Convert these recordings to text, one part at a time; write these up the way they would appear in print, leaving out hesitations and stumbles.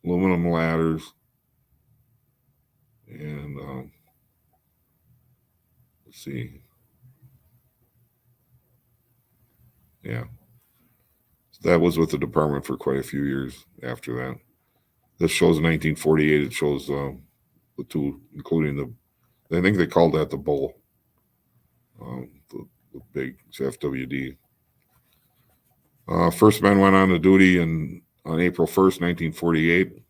aluminum ladders, and let's see, yeah, that was with the department for quite a few years after that. This shows 1948. It shows the two, including I think they called that the Bull, the big FWD. First men went on to duty on April 1st, 1948.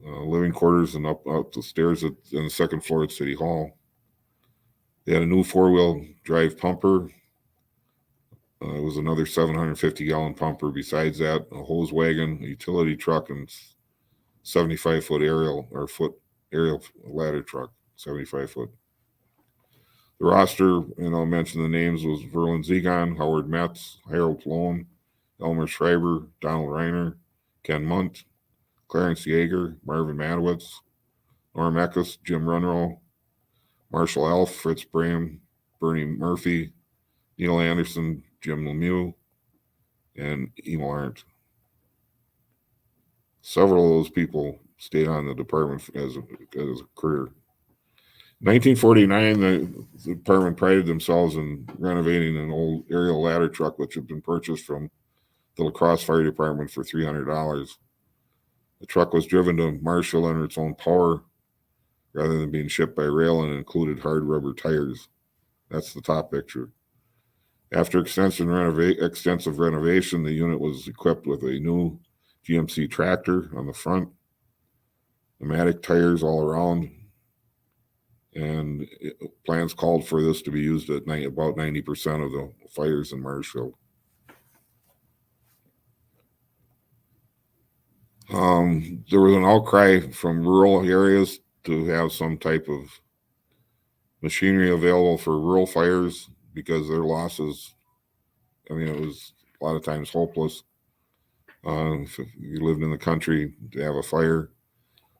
Living quarters and up the stairs on the second floor at City Hall. They had a new four-wheel drive pumper. It was another 750-gallon pumper. Besides that, a hose wagon, a utility truck, and 75-foot aerial ladder truck, 75-foot. The roster, I'll mention the names, was Verlin Zegon, Howard Metz, Harold Sloan, Elmer Schreiber, Donald Reiner, Ken Munt, Clarence Yeager, Marvin Madowitz, Norm Eckes, Jim Runrow, Marshall Elf, Fritz Bram, Bernie Murphy, Neil Anderson, Jim Lemieux, and Emil Arndt. Several of those people stayed on the department as a career. In 1949, the department prided themselves in renovating an old aerial ladder truck which had been purchased from the La Crosse Fire Department for $300. The truck was driven to Marshall under its own power rather than being shipped by rail, and included hard rubber tires. That's the top picture. After extensive renovation, the unit was equipped with a new GMC tractor on the front, pneumatic tires all around, and plans called for this to be used at about 90% of the fires in Marshfield. There was an outcry from rural areas to have some type of machinery available for rural fires because their losses, it was a lot of times hopeless if you lived in the country to have a fire.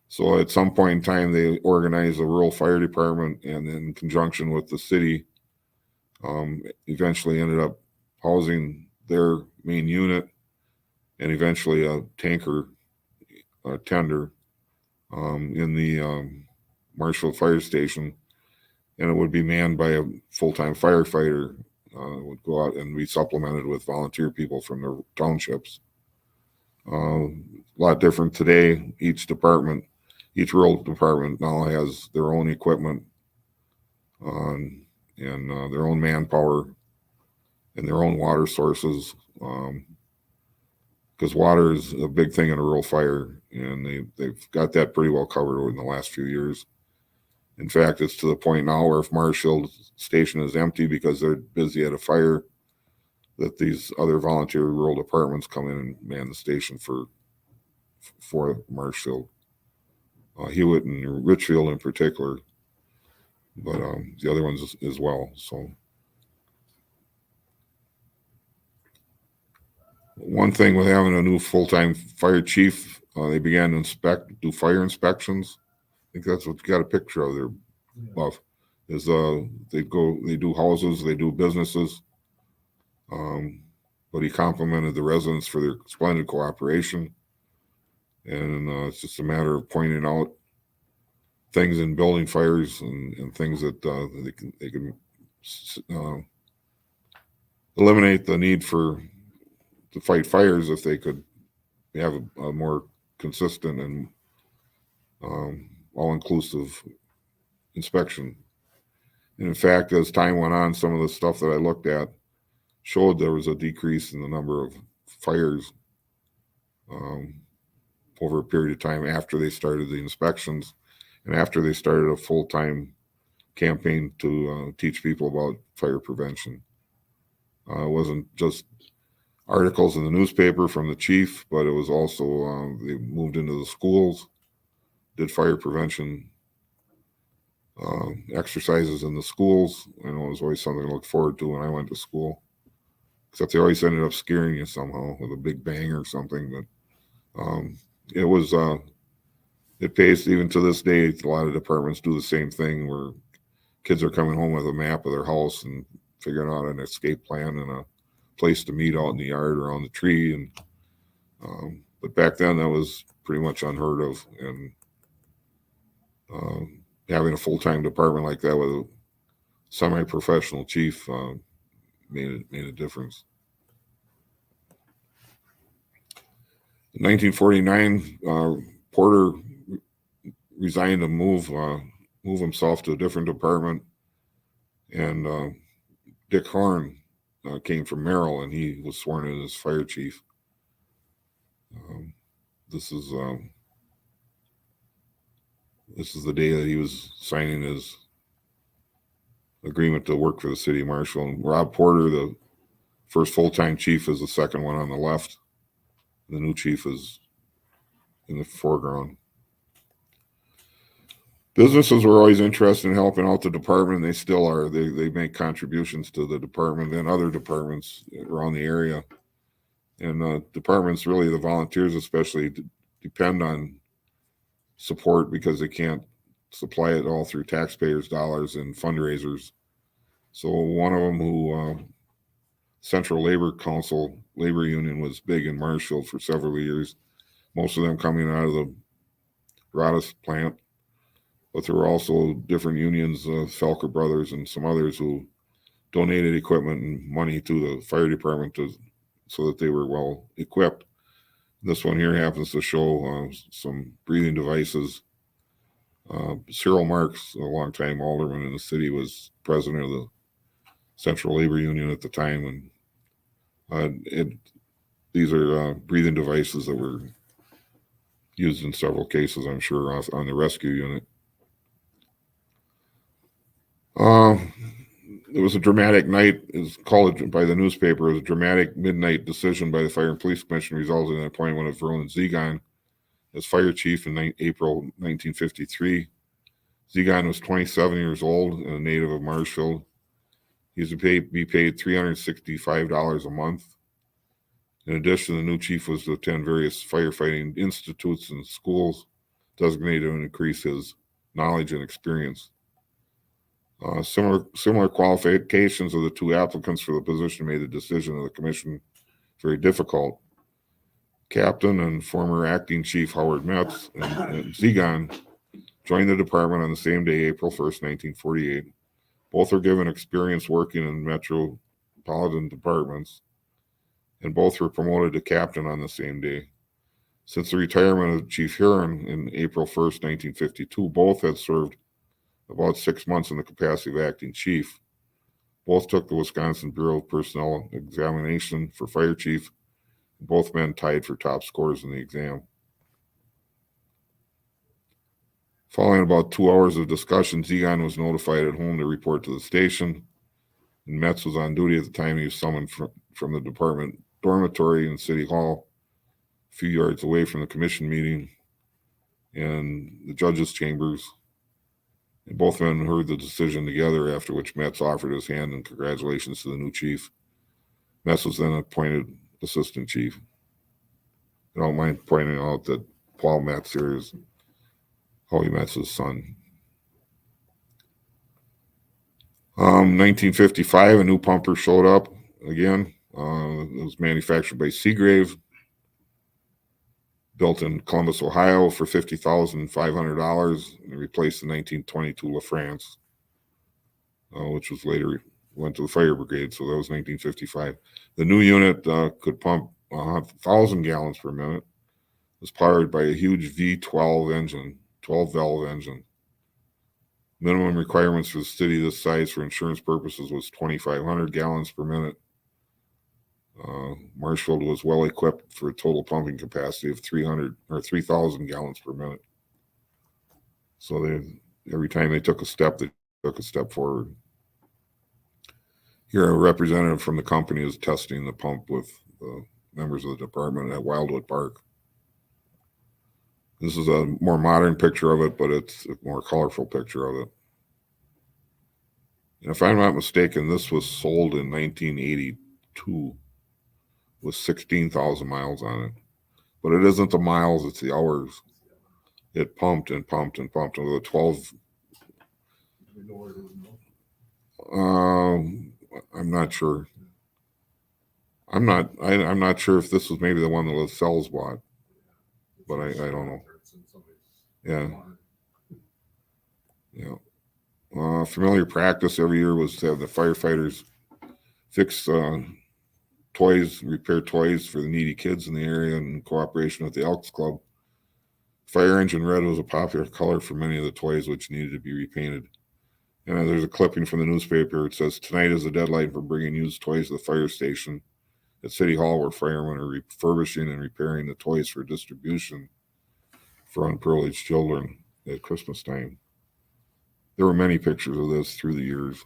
So at some point in time, they organized a rural fire department, and in conjunction with the city, eventually ended up housing their main unit and eventually a tanker tender in the Marshfield Fire Station, and it would be manned by a full-time firefighter. Would go out and be supplemented with volunteer people from the townships. A lot different today. Each rural department now has their own equipment and their own manpower and their own water sources, because water is a big thing in a rural fire, and they've got that pretty well covered in the last few years. In fact, it's to the point now where if Marshfield Station is empty because they're busy at a fire, that these other volunteer rural departments come in and man the station for Marshfield, Hewitt and Richfield in particular, but the other ones as well. So one thing with having a new full-time fire chief, they began to do fire inspections. I think that's what you got a picture of there, Buff. Is they do houses, they do businesses. But he complimented the residents for their splendid cooperation, and it's just a matter of pointing out things in building fires and things that they can eliminate the need to fight fires if they could have a more consistent and all-inclusive inspection. And in fact, as time went on, some of the stuff that I looked at showed there was a decrease in the number of fires over a period of time after they started the inspections and after they started a full-time campaign to teach people about fire prevention. It wasn't just articles in the newspaper from the chief, but it was also they moved into the schools, did fire prevention exercises in the schools. I know it was always something to look forward to when I went to school, except they always ended up scaring you somehow with a big bang or something. But it pays, even to this day, a lot of departments do the same thing where kids are coming home with a map of their house and figuring out an escape plan and a place to meet out in the yard or on the tree. And But back then, that was pretty much unheard of. And having a full-time department like that with a semi-professional chief made a difference. In 1949, Porter resigned to move himself to a different department, and Dick Horn came from Merrill, and he was sworn in as fire chief. This is the day that he was signing his agreement to work for the city marshal. And Rob Porter, the first full-time chief, is the second one on the left. The new chief is in the foreground. Businesses were always interested in helping out the department, and they still are. They make contributions to the department and other departments around the area. And departments, really, the volunteers especially, depend on support because they can't supply it all through taxpayers' dollars and fundraisers. So one of them, who Central Labor Council labor union, was big in Marshfield for several years, most of them coming out of the Rodis plant. But there were also different unions, Felker Brothers and some others, who donated equipment and money to the fire department so that they were well equipped. This one here happens to show some breathing devices. Cyril Marks, a longtime alderman in the city, was president of the Central Labor Union at the time, and these are breathing devices that were used in several cases, I'm sure, on the rescue unit. It was a dramatic night. It's called by the newspaper as a dramatic midnight decision by the Fire and Police Commission, resulting in the appointment of Vernon Zegon as fire chief in April 1953. Zegon was 27 years old and a native of Marshfield. He was to be paid $365 a month. In addition, the new chief was to attend various firefighting institutes and schools designated to increase his knowledge and experience. Similar qualifications of the two applicants for the position made the decision of the commission very difficult. Captain and former acting chief Howard Metz and Zegon joined the department on the same day, April 1st, 1948. Both were given experience working in metropolitan departments, and both were promoted to captain on the same day. Since the retirement of Chief Huron in April 1st, 1952, both had served about 6 months in the capacity of acting chief. Both took the Wisconsin Bureau of Personnel examination for fire chief. Both men tied for top scores in the exam. Following about 2 hours of discussion, Zegon was notified at home to report to the station. And Metz was on duty at the time. He was summoned from the department dormitory in City Hall, a few yards away from the commission meeting and the judges' chambers. And both men heard the decision together, after which Metz offered his hand in congratulations to the new chief. Metz was then appointed assistant chief. I don't mind pointing out that Paul Metz here is Howie Metz's son. 1955, a new pumper showed up again. It was manufactured by Seagrave, built in Columbus, Ohio for $50,500, and replaced the 1922 LaFrance, which was later went to the fire brigade. So that was 1955. The new unit could pump 1,000 gallons per minute. It was powered by a huge V12 engine, 12-valve engine. Minimum requirements for the city this size for insurance purposes was 2,500 gallons per minute. Marshfield was well equipped for a total pumping capacity of 3,000 gallons per minute. So every time they took a step, they took a step forward. Here, a representative from the company is testing the pump with members of the department at Wildwood Park. This is a more modern picture of it, but it's a more colorful picture of it. And if I'm not mistaken, this was sold in 1982 with 16,000 miles on it. But it isn't the miles, it's the hours. It pumped and pumped and pumped with a 12. I'm not sure. I'm not sure if this was maybe the one that LaSalle's bought. but I don't know. Yeah. Yeah. Familiar practice every year was to have the firefighters fix toys, repair toys for the needy kids in the area in cooperation with the Elks Club. Fire engine red was a popular color for many of the toys, which needed to be repainted. And there's a clipping from the newspaper. It says, tonight is the deadline for bringing used toys to the fire station at City Hall, where firemen are refurbishing and repairing the toys for distribution for unprivileged children at Christmas time. There were many pictures of this through the years.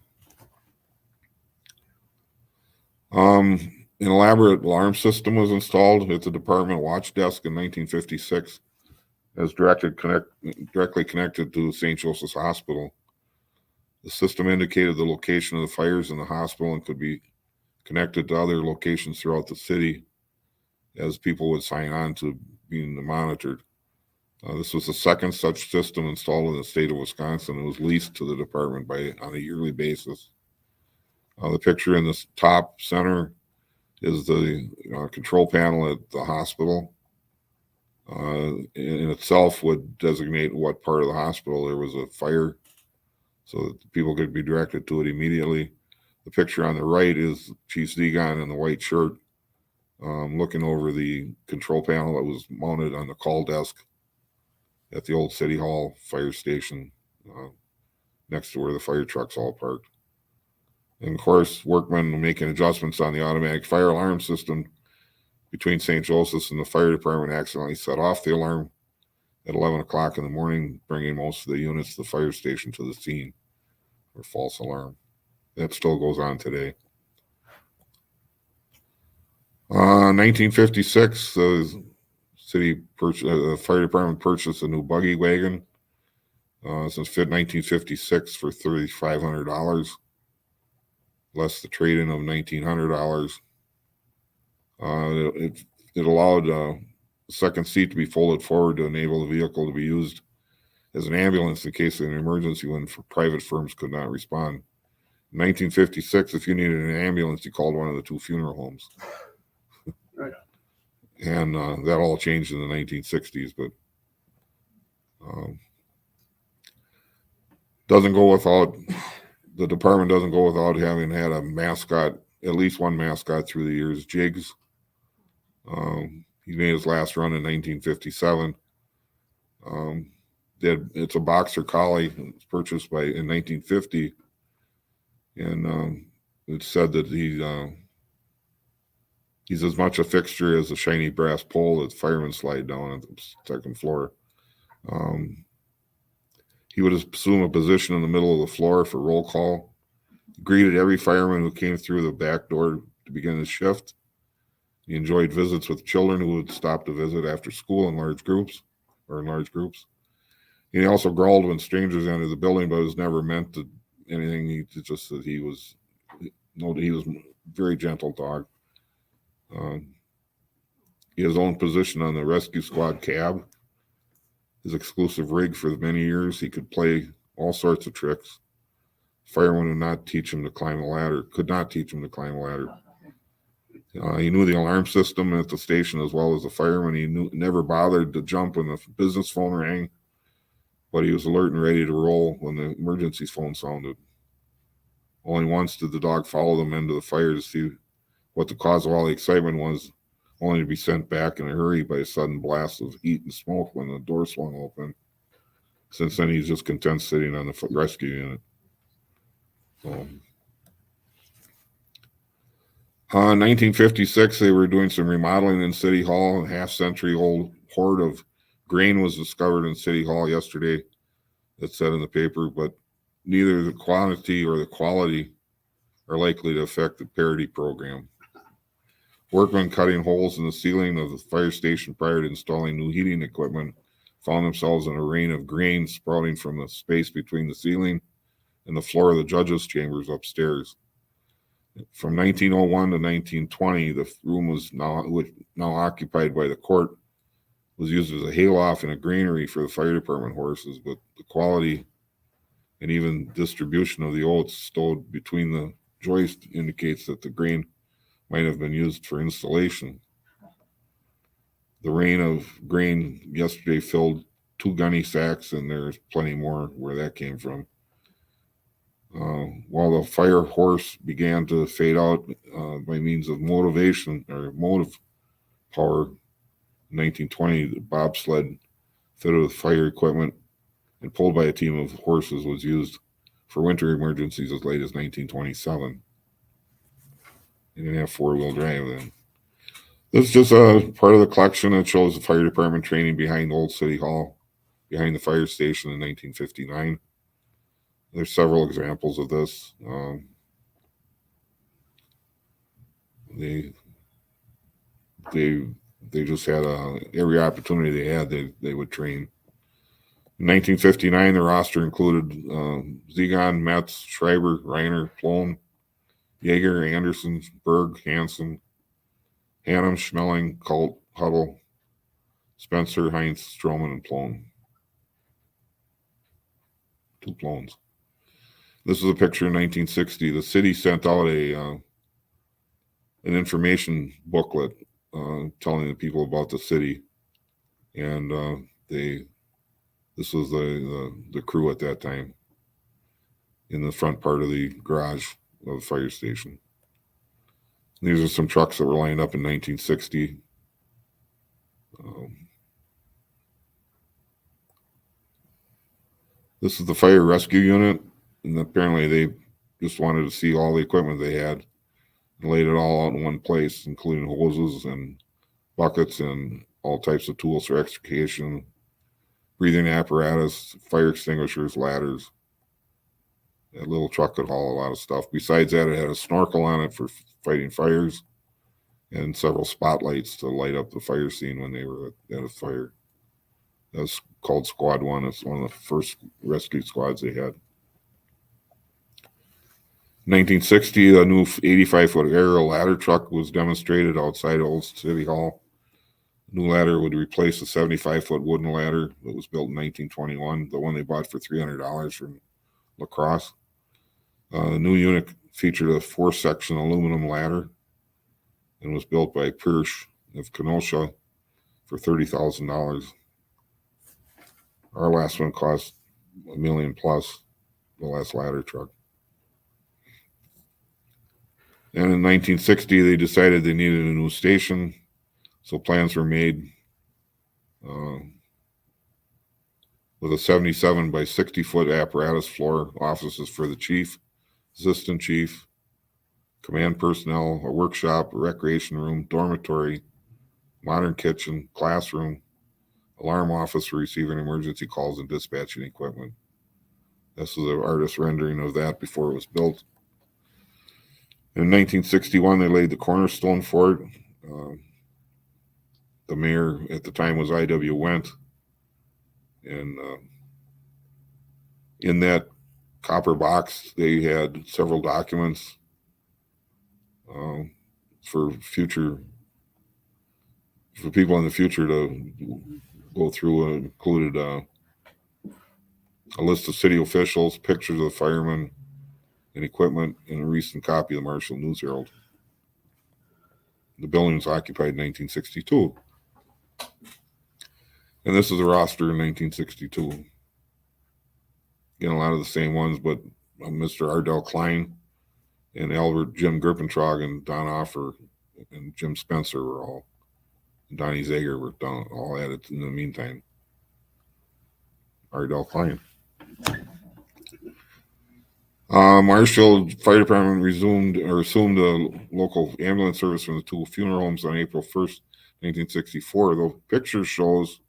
An elaborate alarm system was installed at the department watch desk in 1956 as directly connected to St. Joseph's Hospital. The system indicated the location of the fires in the hospital and could be connected to other locations throughout the city as people would sign on to being monitored. This was the second such system installed in the state of Wisconsin. It was leased to the department on a yearly basis. The picture in the top center is the control panel at the hospital. In itself would designate what part of the hospital there was a fire so that people could be directed to it immediately. The picture on the right is Chief Zegon in the white shirt looking over the control panel that was mounted on the call desk at the old City Hall fire station next to where the fire trucks all parked. And of course, workmen making adjustments on the automatic fire alarm system between St. Joseph's and the fire department accidentally set off the alarm at 11 o'clock in the morning, bringing most of the units to the fire station to the scene for false alarm. That still goes on today. 1956, the fire department purchased a new buggy wagon since 1956 for $3,500, less the trade-in of $1,900. It allowed the second seat to be folded forward to enable the vehicle to be used as an ambulance in case of an emergency when private firms could not respond. In 1956, if you needed an ambulance, you called one of the two funeral homes. Right. And that all changed in the 1960s, but the department doesn't go without having had a mascot, at least one mascot through the years, Jigs. He made his last run in 1957. It's a boxer collie. It was purchased in 1950, and it's said that he's as much a fixture as a shiny brass pole that firemen slide down at the second floor. He would assume a position in the middle of the floor for roll call. He greeted every fireman who came through the back door to begin his shift. He enjoyed visits with children who would stop to visit after school in large groups. He also growled when strangers entered the building, but it was never meant to anything. He just said he was a very gentle dog. He had his own position on the rescue squad cab. His exclusive rig for many years. He could play all sorts of tricks. Firemen could not teach him to climb a ladder. He knew the alarm system at the station as well as the fireman. He never bothered to jump when the business phone rang, but he was alert and ready to roll when the emergency phone sounded. Only once did the dog follow the men to the fire to see what the cause of all the excitement was, only to be sent back in a hurry by a sudden blast of heat and smoke when the door swung open. Since then, he's just content sitting on the rescue unit. In 1956, they were doing some remodeling in City Hall. A half-century-old hoard of grain was discovered in City Hall yesterday. It said in the paper, but neither the quantity or the quality are likely to affect the parity program. Workmen cutting holes in the ceiling of the fire station prior to installing new heating equipment found themselves in a rain of grain sprouting from the space between the ceiling and the floor of the judges' chambers upstairs. From 1901 to 1920, the room was now occupied by the court, was used as a hayloft and a granary for the fire department horses, but the quality and even distribution of the oats stowed between the joist indicates that the grain might have been used for installation. The rain of grain yesterday filled 2 gunny sacks, and there's plenty more where that came from. While the fire horse began to fade out by means of motivation or motive power, in 1920, the bobsled fitted with fire equipment and pulled by a team of horses was used for winter emergencies as late as 1927. They didn't have four-wheel drive then. This is just a part of the collection that shows the fire department training behind Old City Hall, behind the fire station in 1959. There's several examples of this. They just had every opportunity they had, they would train. In 1959, the roster included Zegon, Metz, Schreiber, Reiner, Plone, Jaeger, Anderson, Berg, Hansen, Hannum, Schmeling, Colt, Huddle, Spencer, Heinz, Stroman, and Plone. 2 Plones. This is a picture in 1960. The city sent out an information booklet telling the people about the city, and this was the crew at that time in the front part of the garage of the fire station. These are some trucks that were lined up in 1960. This is the fire rescue unit, and apparently they just wanted to see all the equipment they had and laid it all out in one place, including hoses and buckets and all types of tools for extrication, breathing apparatus, fire extinguishers, ladders. That little truck could haul a lot of stuff. Besides that, it had a snorkel on it for fighting fires and several spotlights to light up the fire scene when they were at a fire. That's called Squad 1. It's one of the first rescue squads they had. 1960, a new 85-foot aerial ladder truck was demonstrated outside Old City Hall. The new ladder would replace the 75-foot wooden ladder that was built in 1921, the one they bought for $300 from La Crosse. The new unit featured a 4-section aluminum ladder and was built by Pirsch of Kenosha for $30,000. Our last one cost $1 million plus, the last ladder truck. And in 1960, they decided they needed a new station, so plans were made with a 77 by 60-foot apparatus floor, offices for the chief, assistant chief, command personnel, a workshop, a recreation room, dormitory, modern kitchen, classroom, alarm office for receiving emergency calls and dispatching equipment. This was an artist rendering of that before it was built. In 1961, they laid the cornerstone for it. The mayor at the time was I.W. Wendt. And in that copper box, they had several documents for people in the future to go through. Included a list of city officials, pictures of the firemen and equipment, and a recent copy of the Marshfield News Herald. The building was occupied in 1962. And this is a roster in 1962. Again, a lot of the same ones, but Mr. Ardell Klein and Albert Jim Grippentrog and Don Offer and Jim Spencer were all, and Donnie Zager were done, all added in the meantime. Ardell Klein. Marshfield Fire Department assumed the local ambulance service from the 2 funeral homes on April 1st, 1964. The picture shows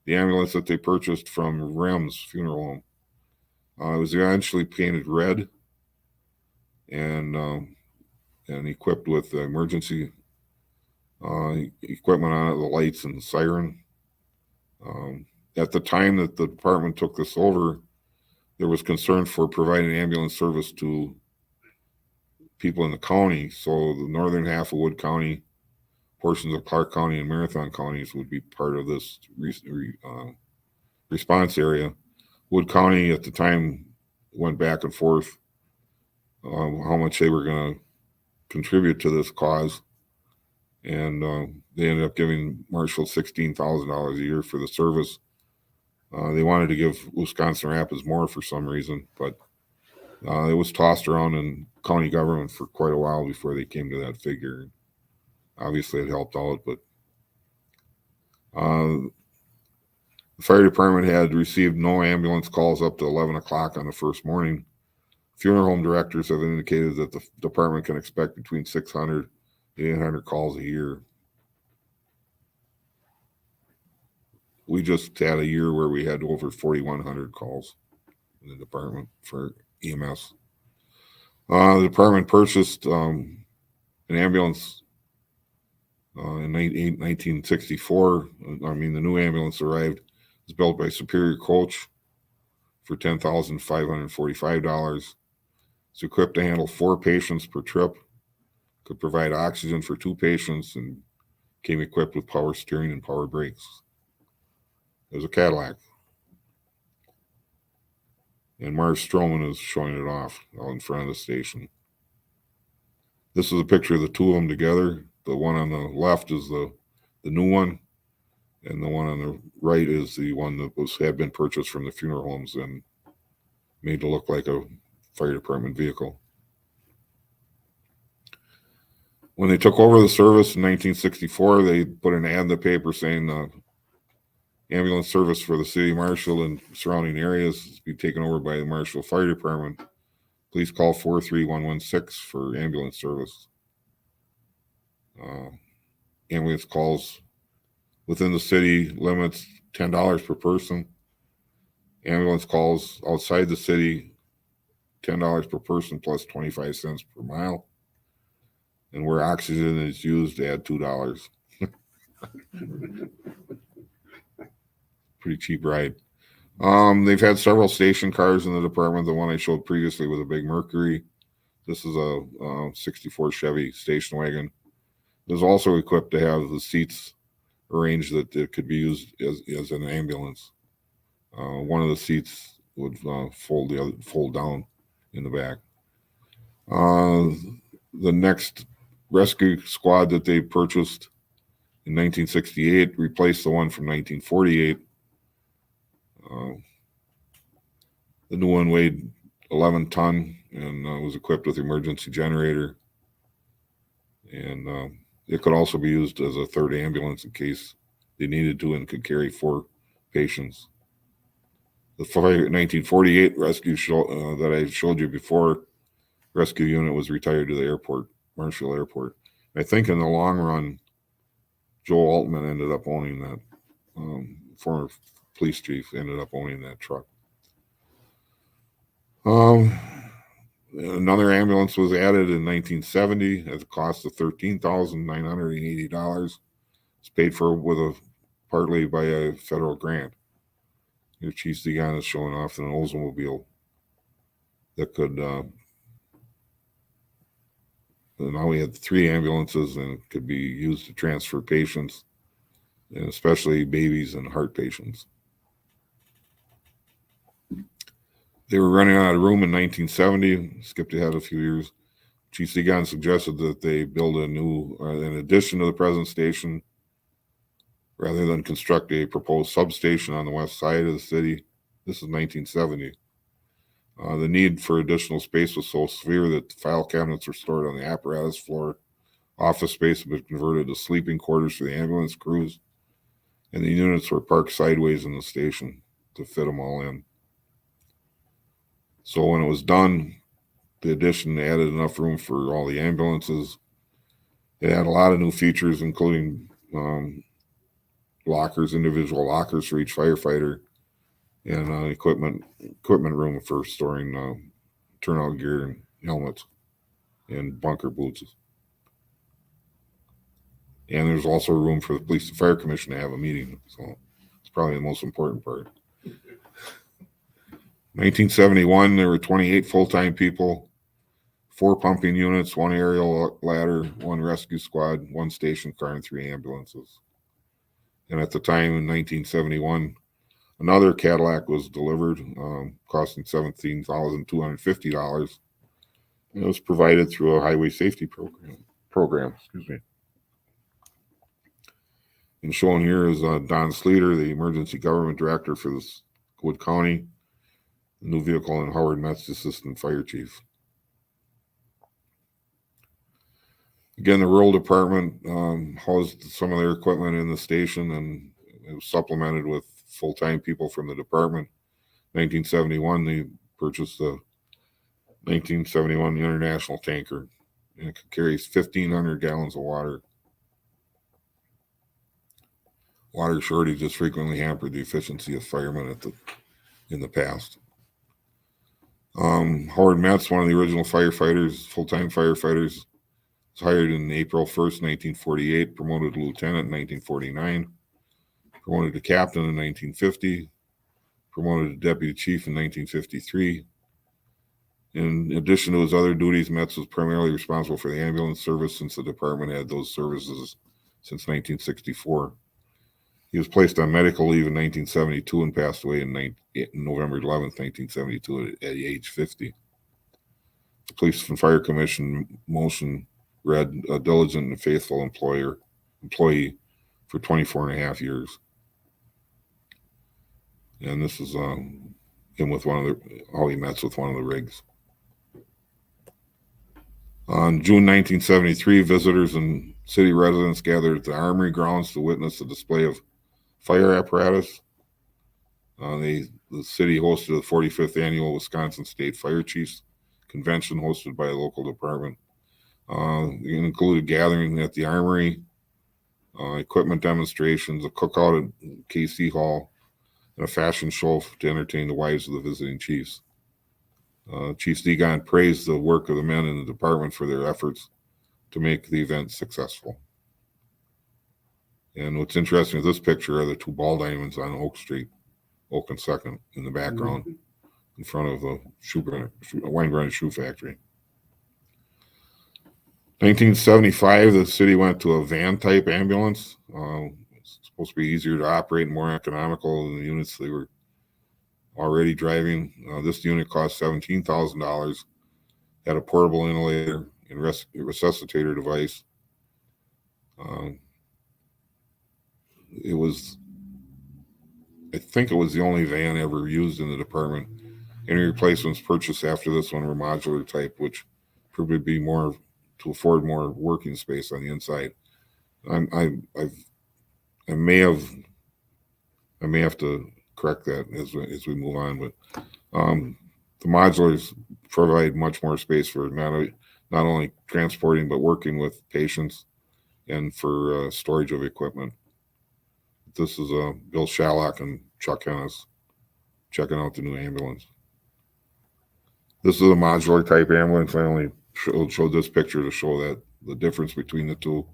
the ambulance that they purchased from Rem's funeral home. It was eventually painted red and equipped with emergency equipment on it, the lights and the siren. At the time that the department took this over, there was concern for providing ambulance service to people in the county. So the northern half of Wood County, portions of Clark County and Marathon counties would be part of this response area. Wood County at the time went back and forth how much they were going to contribute to this cause. and they ended up giving Marshfield $16,000 a year for the service. They wanted to give Wisconsin Rapids more for some reason, but it was tossed around in county government for quite a while before they came to that figure. Obviously, it helped out, but the fire department had received no ambulance calls up to 11 o'clock on the first morning. Funeral home directors have indicated that the department can expect between 600 and 800 calls a year. We just had a year where we had over 4,100 calls in the department for EMS. The department purchased an ambulance in 1964. The new ambulance arrived. It was built by Superior Coach for $10,545. It's equipped to handle 4 patients per trip, could provide oxygen for 2 patients, and came equipped with power steering and power brakes. It was a Cadillac. And Mars Stroman is showing it off out in front of the station. This is a picture of the two of them together. The one on the left is the new one, and the one on the right is the one that had been purchased from the funeral homes and made to look like a fire department vehicle. When they took over the service in 1964, they put an ad in the paper saying ambulance service for the city of Marshfield and surrounding areas is be taken over by the Marshfield Fire Department. Please call 43116 for ambulance service. Ambulance calls within the city limits $10 per person. Ambulance calls outside the city $10 per person plus 25 cents per mile. And where oxygen is used, add $2. Pretty cheap ride. They've had several station cars in the department. The one I showed previously with a big Mercury. This is a 64 Chevy station wagon. It was also equipped to have the seats arranged that it could be used as an ambulance. One of the seats would fold down in the back. The next rescue squad that they purchased in 1968 replaced the one from 1948. The new one weighed 11 ton and was equipped with emergency generator. And it could also be used as a third ambulance in case they needed to and could carry 4 patients. The 1948 rescue that I showed you before, rescue unit was retired to the airport, Marshfield Airport. I think in the long run, Joe Altman ended up owning that. Former police chief ended up owning that truck. Another ambulance was added in 1970 at the cost of $13,980. It's paid for partly by a federal grant. Your Chief Zigan is showing off an Oldsmobile that could. Now we had 3 ambulances and it could be used to transfer patients, and especially babies and heart patients. They were running out of room in 1970, skipped ahead a few years. Chief Zigan suggested that they build an addition to the present station rather than construct a proposed substation on the west side of the city. This is 1970. The need for additional space was so severe that file cabinets were stored on the apparatus floor. Office space had been converted to sleeping quarters for the ambulance crews, and the units were parked sideways in the station to fit them all in. So when it was done, the addition added enough room for all the ambulances. It had a lot of new features, including lockers, individual lockers for each firefighter, and equipment room for storing turnout gear and helmets and bunker boots. And there's also room for the Police and Fire Commission to have a meeting. So it's probably the most important part. 1971, there were 28 full-time people, 4 pumping units, 1 aerial ladder, 1 rescue squad, 1 station car, and 3 ambulances. And at the time in 1971, another Cadillac was delivered, costing $17,250. And it was provided through a highway safety program. Excuse me. And shown here is Don Sleater, the emergency government director for this Wood County. The new vehicle, and Howard Metz, assistant fire chief. Again, the rural department housed some of their equipment in the station, and it was supplemented with full-time people from the department. 1971, they purchased the 1971 International tanker, and it carries 1,500 gallons of water. Water shortages frequently hampered the efficiency of firemen in the past. Howard Metz, one of the original firefighters, full-time firefighters, was hired in April 1st, 1948, promoted to lieutenant in 1949, promoted to captain in 1950, promoted to deputy chief in 1953. In addition to his other duties, Metz was primarily responsible for the ambulance service since the department had those services since 1964. He was placed on medical leave in 1972 and passed away on November 11th, 1972 at age 50. The Police and Fire Commission motion read a diligent and faithful employee for 24 and a half years. And this is him with how he met with one of the rigs. On June 1973, visitors and city residents gathered at the Armory grounds to witness a display of fire apparatus. The city hosted the 45th annual Wisconsin State Fire Chiefs Convention hosted by a local department. It included gathering at the Armory, equipment demonstrations, a cookout at KC Hall, and a fashion show to entertain the wives of the visiting chiefs. Chief Stegon praised the work of the men in the department for their efforts to make the event successful. And what's interesting with this picture are the two ball diamonds on Oak Street, Oak and 2nd, in the background, in front of the Weinbrenner Shoe Factory. 1975, the city went to a van-type ambulance. It's supposed to be easier to operate and more economical than the units they were already driving. This unit cost $17,000, had a portable inhalator and resuscitator device. I think it was the only van ever used in the department. Any replacements purchased after this one were modular type, which proved to be more to afford more working space on the inside. I may have to correct that as we move on, but the modulars provide much more space for not only transporting but working with patients and for storage of equipment. This is Bill Shallock and Chuck Hennis checking out the new ambulance. This is a modular type ambulance. I only showed this picture to show that the difference between the two.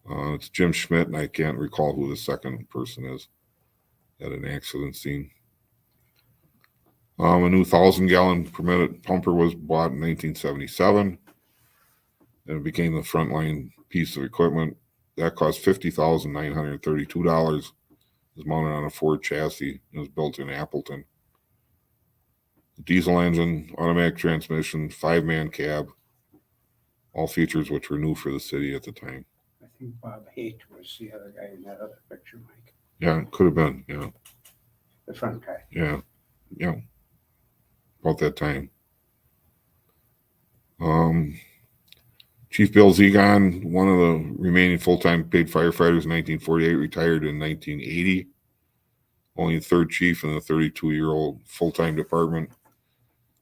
It's Jim Schmidt, and I can't recall who the second person is at an accident scene. A new 1,000-gallon per minute pumper was bought in 1977, and it became the frontline piece of equipment. That cost $50,932. It was mounted on a Ford chassis and was built in Appleton. Diesel engine, automatic transmission, 5-man cab, all features which were new for the city at the time. I think Bob Haight was the other guy in that other picture, Mike. Yeah, it could have been, yeah. The front guy. Yeah. About that time. Chief Bill Zegon, one of the remaining full-time paid firefighters in 1948, retired in 1980. Only the third chief in the 32-year-old full-time department.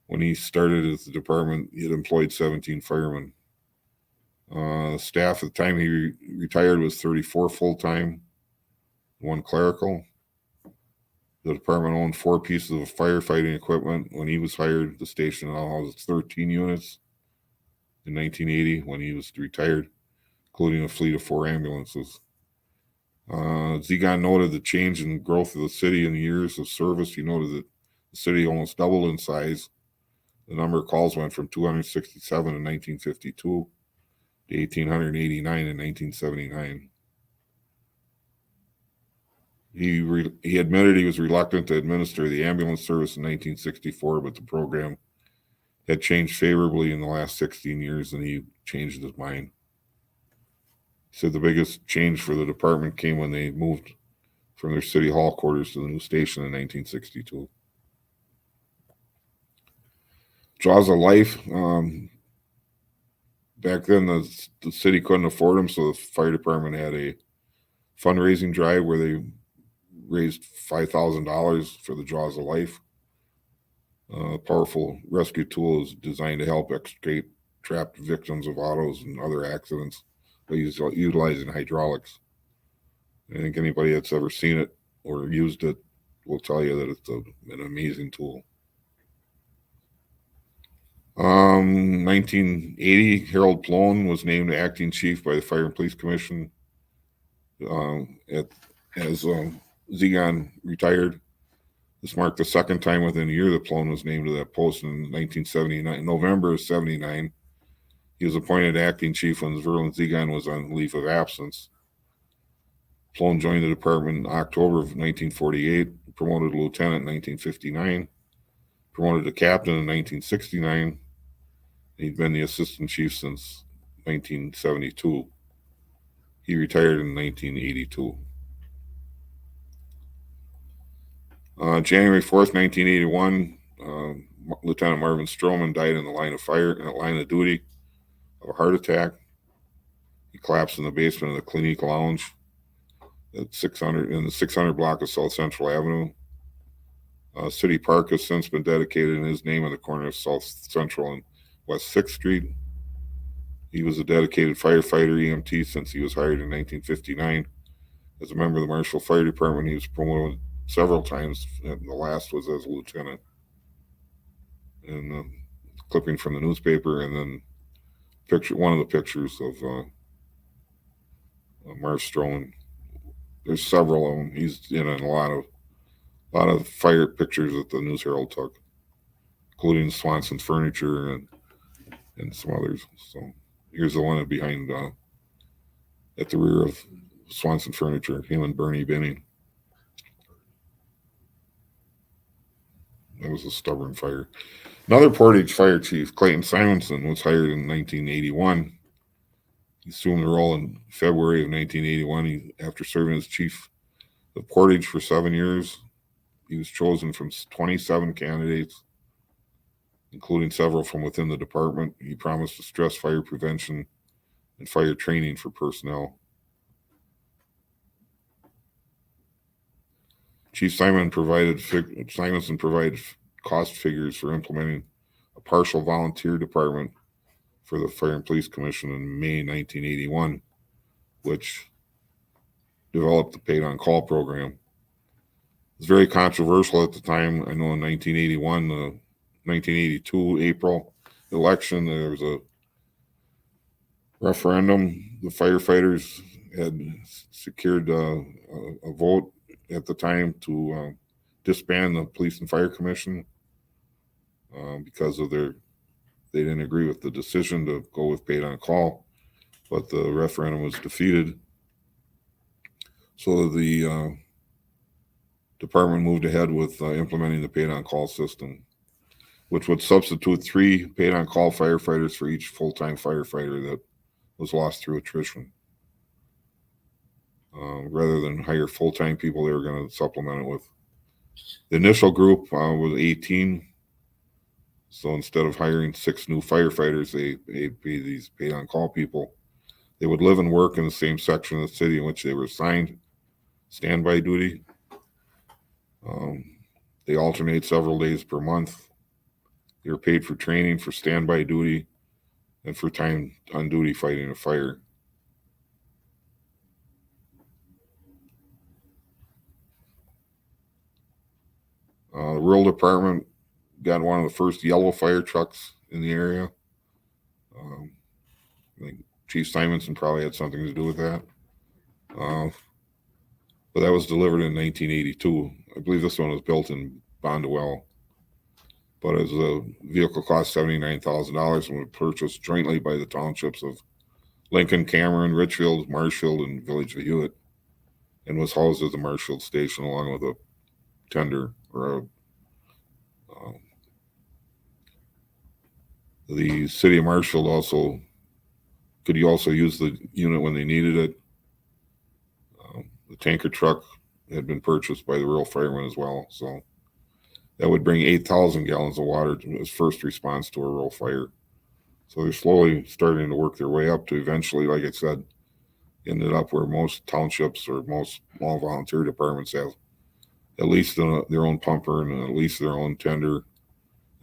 When he started at the department, he had employed 17 firemen. Staff at the time he retired was 34 full-time, 1 clerical. The department owned 4 pieces of firefighting equipment. When he was hired, the station now houses 13 units. In 1980, when he was retired, including a fleet of 4 ambulances. Zegon noted the change in growth of the city in the years of service. He noted that the city almost doubled in size. The number of calls went from 267 in 1952 to 1,889 in 1979. He admitted he was reluctant to administer the ambulance service in 1964, but the program had changed favorably in the last 16 years, and he changed his mind. He said the biggest change for the department came when they moved from their city hall quarters to the new station in 1962. Jaws of Life. Back then, the city couldn't afford them, so the fire department had a fundraising drive where they raised $5,000 for the Jaws of Life. A powerful rescue tool is designed to help extricate trapped victims of autos and other accidents by utilizing hydraulics. I think anybody that's ever seen it or used it will tell you that it's an amazing tool. 1980, Harold Plone was named acting chief by the Fire and Police Commission as Zegon retired. This marked the second time within a year that Plone was named to that post in 1979. November of 79, he was appointed acting chief when Verlin Zegon was on leave of absence. Plone joined the department in October of 1948, promoted to lieutenant in 1959, promoted to captain in 1969. He'd been the assistant chief since 1972. He retired in 1982. January 4th, 1981, Lieutenant Marvin Stroman died in the line of duty of a heart attack. He collapsed in the basement of the Clinique Lounge at 600 block of South Central Avenue. City Park has since been dedicated in his name on the corner of South Central and West 6th Street. He was a dedicated firefighter EMT since he was hired in 1959. As a member of the Marshfield Fire Department, he was promoted several times, and the last was as a lieutenant. And clipping from the newspaper, and then one of the pictures of Marv Stroman. There's several of them. He's in a lot of fire pictures that the News Herald took, including Swanson Furniture and some others. So here's the one behind at the rear of Swanson Furniture, him and Bernie Binning. That was a stubborn fire. Another Portage fire chief, Clayton Simonson, was hired in 1981. He assumed the role in February of 1981. After serving as chief of Portage for 7 years, he was chosen from 27 candidates, including several from within the department. He promised to stress fire prevention and fire training for personnel. Chief Simonson provided cost figures for implementing a partial volunteer department for the Fire and Police Commission in May 1981, which developed the paid on call program. It was very controversial at the time. I know in 1981, the 1982 April election, there was a referendum. The firefighters had secured a vote at the time to disband the Police and Fire Commission because of they didn't agree with the decision to go with paid on call, but the referendum was defeated. So the department moved ahead with implementing the paid on call system, which would substitute 3 paid on call firefighters for each full-time firefighter that was lost through attrition. Rather than hire full-time people, they were going to supplement it with. The initial group was 18. So instead of hiring 6 new firefighters, they pay these paid on call people. They would live and work in the same section of the city in which they were assigned standby duty. They alternate several days per month. They were paid for training, for standby duty, and for time on duty fighting a fire. The rural department got one of the first yellow fire trucks in the area. I think Chief Simonson probably had something to do with that. But that was delivered in 1982. I believe this one was built in Bondwell. But as a vehicle cost $79,000 and was purchased jointly by the townships of Lincoln, Cameron, Richfield, Marshfield, and Village of Hewitt, and was housed at the Marshfield station along with a tender or the city of Marshfield also could you also use the unit when they needed it. The tanker truck had been purchased by the rural firemen as well, so that would bring 8,000 gallons of water as first response to a rural fire. So they're slowly starting to work their way up to eventually, like I said, ended up where most townships or most small volunteer departments have at least their own pumper and at least their own tender.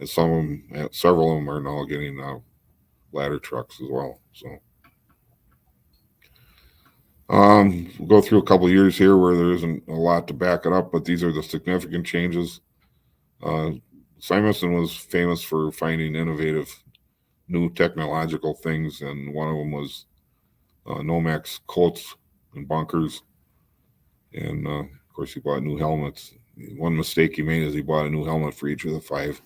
And several of them are now getting ladder trucks as well. So we'll go through a couple of years here where there isn't a lot to back it up, but these are the significant changes. Simonson was famous for finding innovative new technological things, and one of them was Nomex coats and bunkers. And of course, he bought new helmets. One mistake he made is he bought a new helmet for each of the 5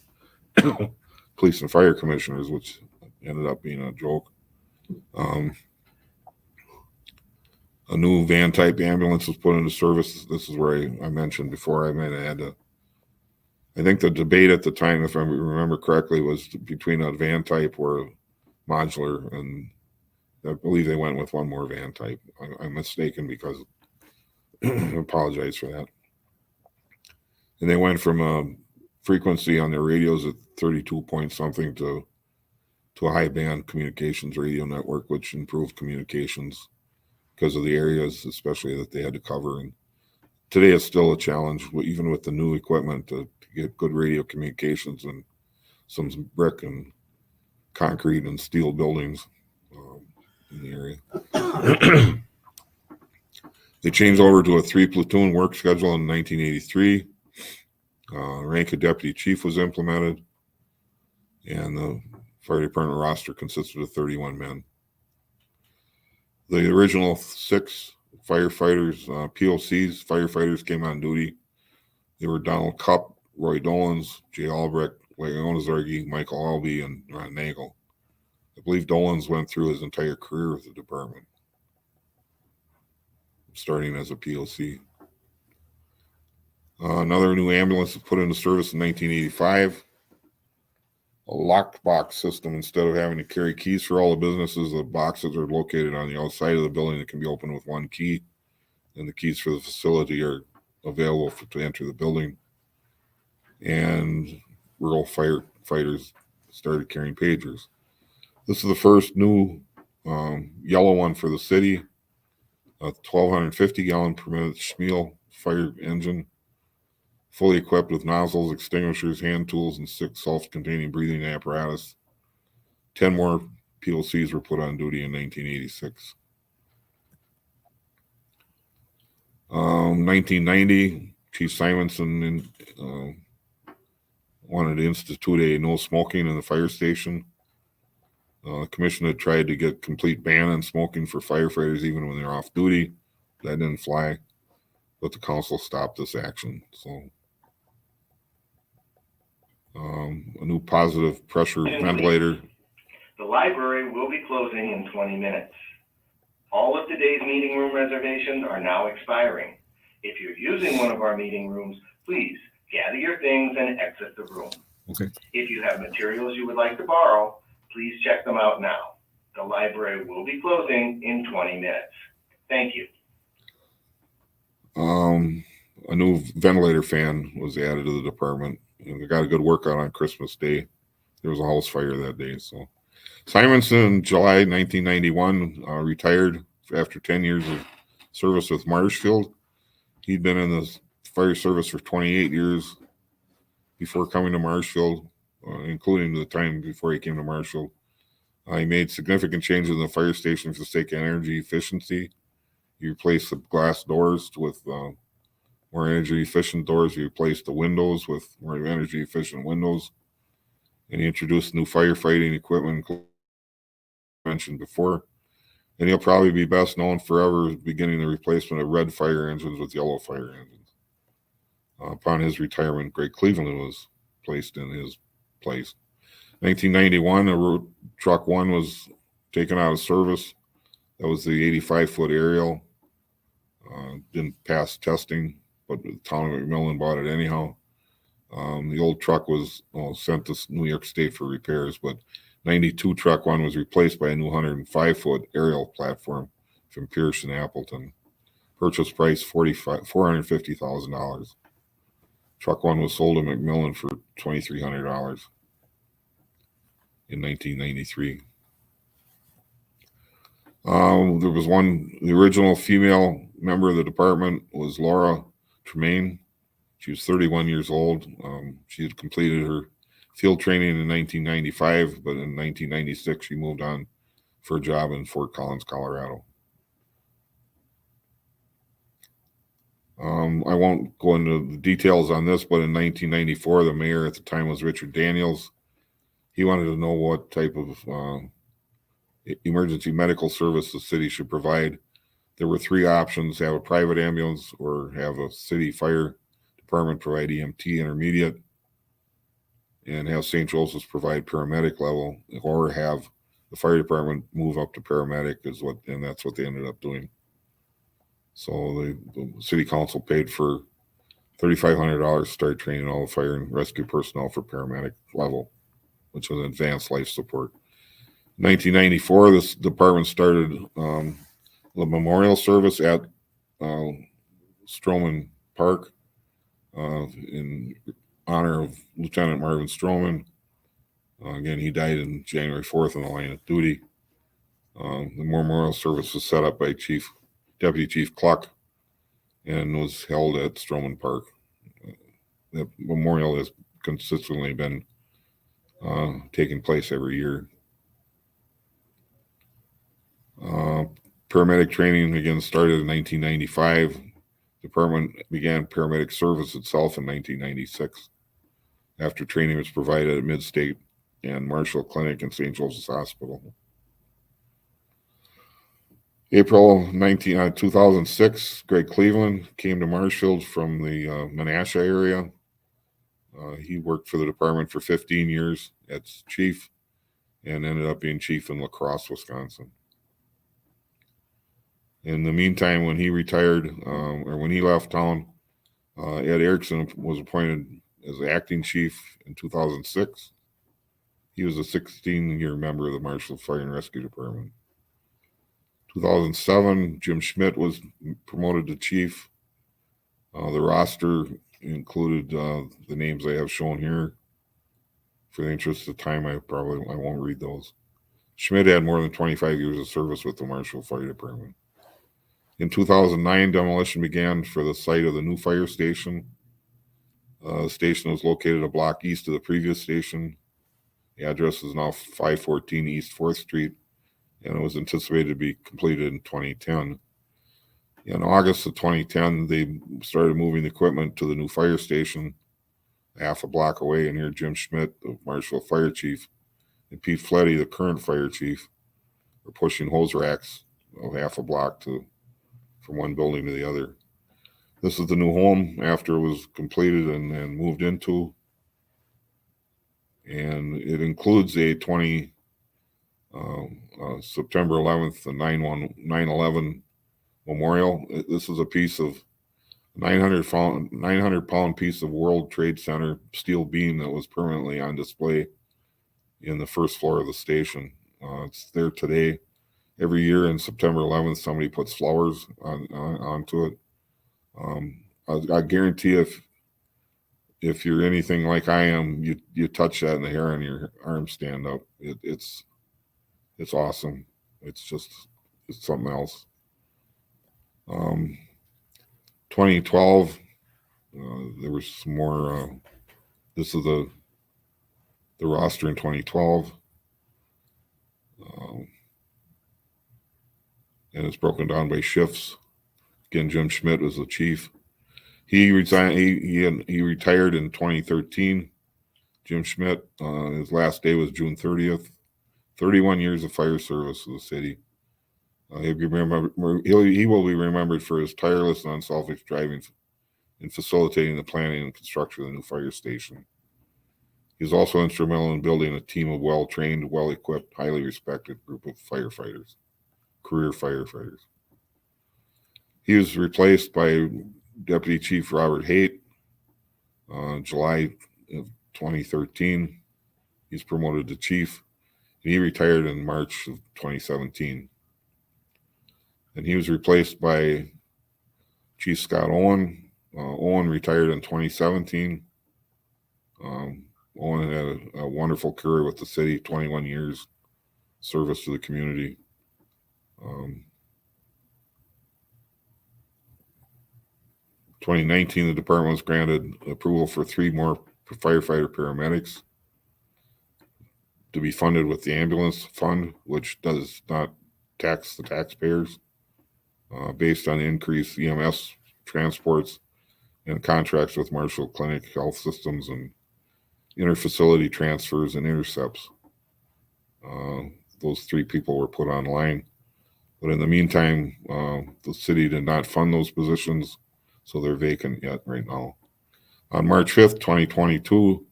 police and fire commissioners, which ended up being a joke. A new van type ambulance was put into service. This is where I mentioned before. I think the debate at the time, if I remember correctly, was between a van type or a modular, and I believe they went with one more van type. I'm mistaken because I apologize for that. And they went from a frequency on their radios at 32 point something to a high band communications radio network, which improved communications because of the areas, especially that they had to cover. And today it's still a challenge, even with the new equipment, to get good radio communications and some brick and concrete and steel buildings in the area. They changed over to a 3-platoon work schedule in 1983. Rank of deputy chief was implemented, and the fire department roster consisted of 31 men. The original 6 firefighters, POCs, firefighters came on duty. They were Donald Cupp, Roy Dolans, Jay Albrecht, Leon Zargi, Michael Albee, and Ron Nagel. I believe Dolans went through his entire career with the department, starting as a POC. Another new ambulance was put into service in 1985. A locked box system. Instead of having to carry keys for all the businesses, the boxes are located on the outside of the building that can be opened with one key, and the keys for the facility are available to enter the building. And rural firefighters started carrying pagers. This is the first new yellow one for the city, a 1,250 gallon per minute Schmiel fire engine, fully equipped with nozzles, extinguishers, hand tools, and 6 self-containing breathing apparatus. 10 more PLCs were put on duty in 1986. 1990, Chief Simonson wanted to institute a no smoking in the fire station. The commission had tried to get complete ban on smoking for firefighters even when they're off duty. That didn't fly, but the council stopped this action. So a new positive pressure ventilator. The library will be closing in 20 minutes. All of today's meeting room reservations are now expiring. If you're using one of our meeting rooms, please gather your things and exit the room. Okay. If you have materials you would like to borrow, please check them out now. The library will be closing in 20 minutes. Thank you. A new ventilator fan was added to the department, and we got a good workout on Christmas Day. There was a house fire that day. So Simonson, in July 1991, retired after 10 years of service with Marshfield. He'd been in the fire service for 28 years before coming to Marshfield, including the time before he came to Marshfield. He made significant changes in the fire station for the sake of energy efficiency. He replaced the glass doors with more energy efficient doors. He replaced the windows with more energy efficient windows. And he introduced new firefighting equipment mentioned before. And he'll probably be best known forever as beginning the replacement of red fire engines with yellow fire engines. Upon his retirement, Greg Cleveland was placed in his place. 1991, a road truck 1 was taken out of service. That was the 85-foot aerial. Didn't pass testing, but the town of McMillan bought it anyhow. The old truck was sent to New York State for repairs, but 92 truck one was replaced by a new 105-foot aerial platform from Pierce and Appleton. Purchase price $450,000. Truck one was sold to McMillan for $2,300 in 1993. There was the original female member of the department was Laura Tremaine. She was 31 years old. She had completed her field training in 1995, but in 1996 she moved on for a job in Fort Collins, Colorado. I won't go into the details on this, but in 1994, the mayor at the time was Richard Daniels. He wanted to know what type of emergency medical service the city should provide. There were three options: have a private ambulance or have a city fire department provide EMT intermediate, and have St. Joseph's provide paramedic level, or have the fire department move up to paramedic, and that's what they ended up doing. So the city council paid for $3,500 to start training all the fire and rescue personnel for paramedic level, which was advanced life support. 1994, this department started the memorial service at Stroman Park in honor of Lieutenant Marvin Stroman. Again, he died on January 4th in the line of duty. The memorial service was set up by Deputy Chief Cluck and was held at Stroman Park. The memorial has consistently been taking place every year. Paramedic training again started in 1995. The department began paramedic service itself in 1996 after training was provided at Mid-State and Marshfield Clinic and St. Joseph's Hospital. April 2006, Greg Cleveland came to Marshfield from the Menasha area. He worked for the department for 15 years as chief and ended up being chief in La Crosse, Wisconsin. In the meantime, when he retired, or when he left town, Ed Erickson was appointed as acting chief in 2006. He was a 16-year member of the Marshfield Fire and Rescue Department. 2007, Jim Schmidt was promoted to chief. The roster included the names I have shown here. For the interest of time, I won't read those. Schmidt had more than 25 years of service with the Marshfield Fire Department. In 2009, demolition began for the site of the new fire station. The station was located a block east of the previous station. The address is now 514 East 4th Street, and it was anticipated to be completed in 2010. In August of 2010, they started moving the equipment to the new fire station half a block away, and here Jim Schmidt, the Marshfield Fire Chief, and Pete Fletty, the current fire chief, are pushing hose racks of half a block from one building to the other. This is the new home after it was completed and moved into, and it includes a September 11th, the 9/11 memorial. This is a piece of 900-pound piece of World Trade Center steel beam that was permanently on display in the first floor of the station. It's there today. Every year on September 11th, somebody puts flowers onto it. I guarantee if you're anything like I am, you touch that and the hair on your arm stand up. It's awesome. It's something else. 2012, there was some more. This is the roster in 2012. And it's broken down by shifts. Again, Jim Schmidt was the chief. He resigned. He retired in 2013. Jim Schmidt, his last day was June 30th. 31 years of fire service to the city. He will be remembered for his tireless and unselfish driving in facilitating the planning and construction of the new fire station. He was also instrumental in building a team of well-trained, well-equipped, highly respected group of firefighters, career firefighters. He was replaced by Deputy Chief Robert Haight. July of 2013, he's promoted to chief. He retired in March of 2017. And he was replaced by Chief Scott Owen. Owen retired in 2017. Owen had a wonderful career with the city, 21 years service to the community. 2019, the department was granted approval for 3 more firefighter paramedics to be funded with the ambulance fund, which does not tax the taxpayers, based on increased EMS transports and contracts with Marshfield Clinic Health Systems and interfacility transfers and intercepts. Those 3 people were put online. But in the meantime, the city did not fund those positions, so they're vacant yet right now. On March 5th, 2022,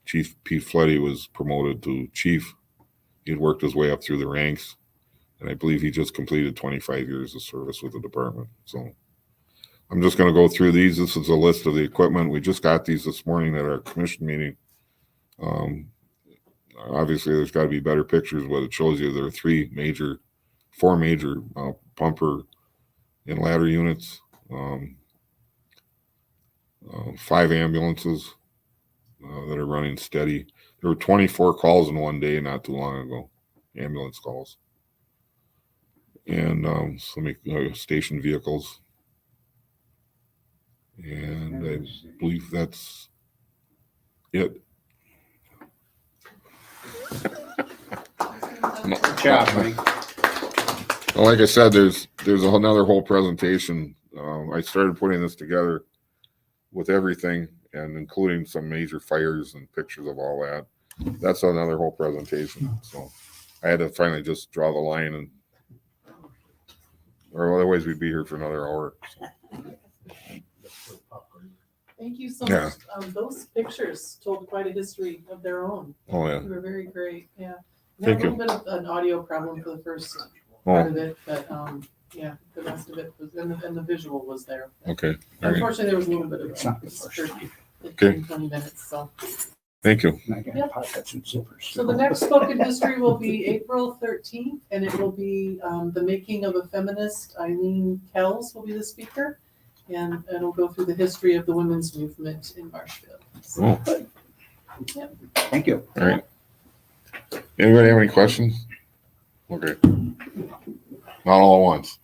Chief Pete Fletty was promoted to chief. He had worked his way up through the ranks, and I believe he just completed 25 years of service with the department. So I'm just going to go through these. This is a list of the equipment. We just got these this morning at our commission meeting. Obviously, there's got to be better pictures, but it shows you there are 4 major pumper and ladder units, 5 ambulances that are running steady. There were 24 calls in one day not too long ago, ambulance calls. And station vehicles. And I believe that's it. Good job, Mike. Well, like I said, there's another whole presentation. I started putting this together with everything and including some major fires and pictures of all that. That's another whole presentation. So I had to finally just draw the line, and or otherwise we'd be here for another hour. So. Thank you so Yeah. much. Those pictures told quite a history of their own. Oh yeah. They were very great. Yeah. We Thank had a little bit of an audio problem for the first part of it, but yeah, the rest of it was, and the visual was there. Okay. All right. Unfortunately, there was a little bit of It's not the first for time. 15, 20 minutes. So Thank you. And I got Yep. pockets and zippers. So the next spoken history will be April 13th, and it will be the making of a feminist. Eileen Kells will be the speaker, and it'll go through the history of the women's movement in Marshfield. So, Oh, Thank you. all right. Anybody have any questions? Okay. Not all at once.